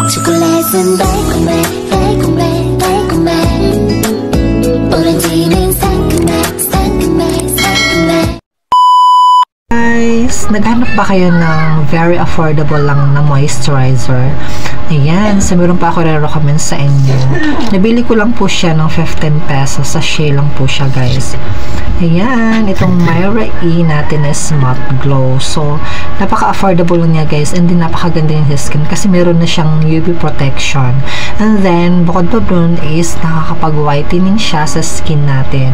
초콜릿은 달콤해 달콤해 달콤해 오렌지는 상큼해 상큼해 상큼해. Guys, naghanap ba kayo ng very affordable lang na moisturizer? Ayan, so meron pa ako re-recommend sa inyo. Nabili ko lang po siya ng 15 pesos. Sa Shea lang po siya, guys. Ayan, itong Myra E natin is Matte Glow. So, napaka-affordable niya, guys. And din napakaganda yung skin kasi meron na siyang UV protection. And then, bukod pa dun is nakakapag-whitening siya sa skin natin.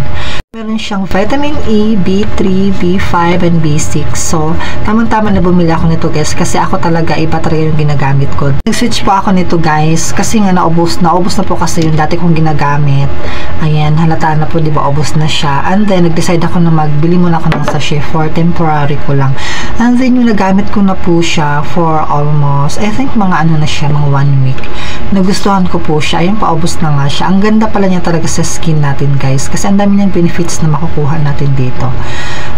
Meron siyang vitamin E, B3, B5, and B6. So, tamang-tama na bumili ako nito, guys. Kasi ako talaga, iba talaga yung ginagamit ko. Nag-switch po ako nito, guys. Kasi nga, naubos na po kasi yung dati kong ginagamit. Ayan, halata na po, di ba, ubos na siya. And then, nag-decide ako na magbili muna ako ng sachet for temporary ko lang. And then, yung nagamit ko na po siya for almost, I think, mga ano na siya, mga 1 week. Nagustuhan ko po siya. Ayun, paubos na nga siya. Ang ganda pala niya talaga sa skin natin, guys. Kasi ang dami niyang benefits na makukuha natin dito.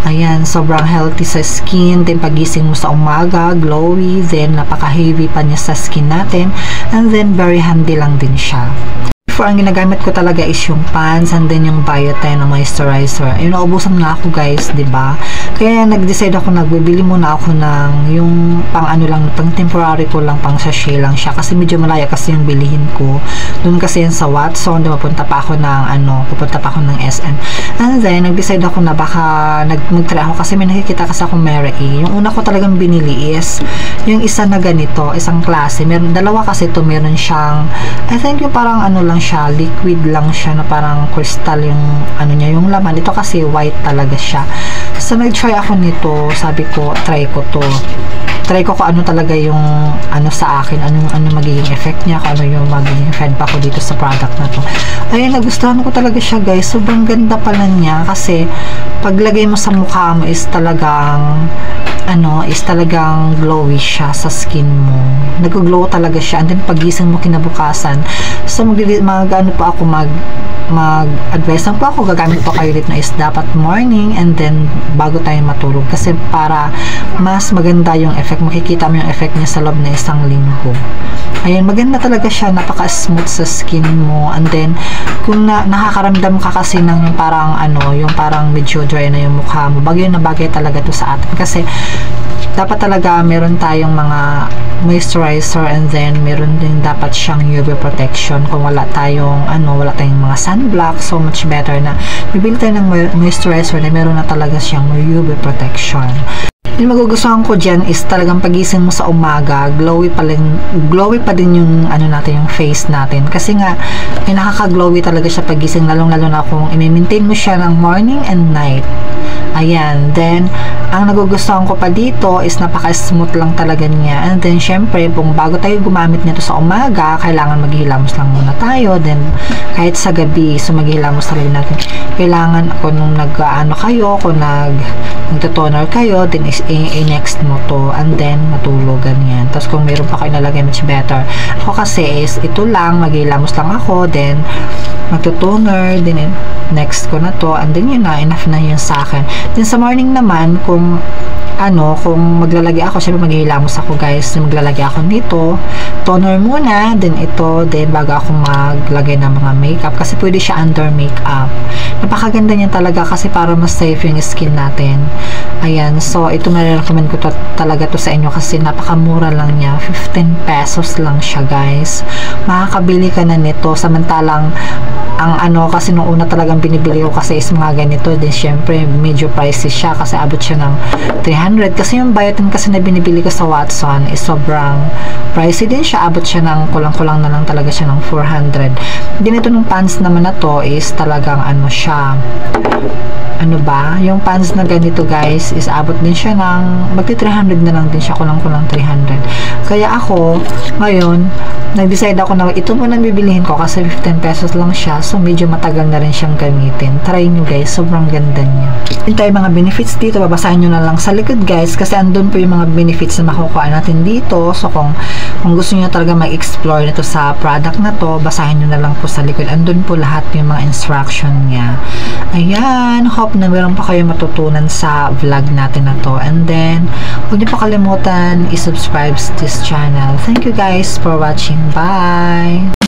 Ayan, sobrang healthy sa skin. Then, pagising mo sa umaga, glowy. Then, napaka-heavy pa niya sa skin natin. And then, very handy lang din siya. Before, ang ginagamit ko talaga is yung pants and then yung biotin na moisturizer. Ayun, naubusan nga ako, guys, diba? Kaya nag-decide ako, nagbibili muna ako ng yung pang ano lang, pang temporary ko lang, pang sachet lang siya. Kasi medyo malaya kasi yung bilihin ko. Doon kasi yan sa Watson, pupunta pa ako ng SM. And then, nag-decide ako na baka mag-try ako kasi may nakikita kasi akong Myra E. Yung una ko talagang binili is yung isa na ganito, isang klase. Meron, dalawa kasi ito, meron siyang, I think yung parang ano lang siya, liquid lang siya na parang crystal yung ano niya, yung laman. Ito kasi white talaga siya. So, nag-try ako nito. Sabi ko, try ko to. Try ko kung ano talaga yung ano sa akin, ano magiging effect niya, kung ano yung magiging effect pa ko dito sa product na to. Ayun, nagustuhan ko talaga siya, guys. Sobrang ganda pala niya kasi paglagay mo sa mukha mo is talagang glowy siya sa skin mo. Nag-glow talaga siya. And then, pagising mo kinabukasan, so mag-advise lang po ako, gagamit po kayo dito na is dapat morning and then bago tayo matulog. Kasi para mas maganda yung effect, makikita mo yung effect niya sa loob na isang linggo. Ayan, maganda talaga siya, napaka-smooth sa skin mo. And then, kung nakakaramdam ka kasi ng yung parang medyo dry na yung mukha mo, bagay na bagay talaga to sa atin. Kasi, dapat talaga meron tayong mga moisturizer and then meron din dapat siyang UV protection. Kung wala tayong mga sunblock, so much better na bibili tayo ng moisturizer na meron na talaga siyang UV protection. Yung magugustuhan ko dyan is talagang pagising mo sa umaga, glowy pa din yung yung face natin. Kasi nga, nakaka-glowy talaga siya pagising, lalong-lalo na kung i-maintain mo siya ng morning and night. Ayan, then, ang nagugustuhan ko pa dito is napaka-smooth lang talaga niya. And then, syempre, bago tayo gumamit nito sa umaga, kailangan maghilamos lang muna tayo. Then, kahit sa gabi, so maghilamos talaga natin. Kailangan, kung kung nagtotoner kayo, then i-next mo to, and then, matulog, ganyan. Tapos, kung mayroon pa kayo nalagay, much better. Ako kasi is, ito lang, maghilamos lang ako, then, magtotoner, then, next ko na to, and then, yun na, enough na yun sa akin. Then, sa morning naman, kung maglalagay ako, syempre maghihilamos ako, guys. Maglalagay ako nito, toner muna, then ito, then bago ako maglagay ng mga makeup, kasi pwede siya under makeup. Napakaganda niya talaga kasi para mas safe yung skin natin. Ayan, so ito nare-recommend ko talaga to sa inyo kasi napakamura lang niya, 15 pesos lang siya, guys. Makakabili ka na nito, samantalang kasi nung una talagang binibili ko kasi is mga ganito, then syempre medyo pricey siya kasi abot siya ng 300, kasi yung biotin kasi na binibili ko sa Watson is sobrang pricey din siya, abot siya ng kulang-kulang na lang talaga siya ng 400. Din ito ng pants naman na to is talagang yung pants na ganito, guys, is abot din siya ng magti 300 na lang din siya, kulang-kulang 300. Kaya ako ngayon nag-decide ako na ito muna bibilihin ko kasi 15 pesos lang siya. So, medyo matagal na rin siyang gamitin. Try nyo guys, sobrang ganda niya. Yung tayo mga benefits dito, babasahin nyo na lang sa likod guys, kasi andun po yung mga benefits na makukuha natin dito. So, kung gusto nyo talaga mag-explore nito sa product na to, basahin nyo na lang po sa likod. Andun po lahat yung mga instruction niya. Ayan, hope na meron pa kayo matutunan sa vlog natin na to. And then, huwag nyo pa kalimutan i-subscribe to this channel. Thank you guys for watching. Bye!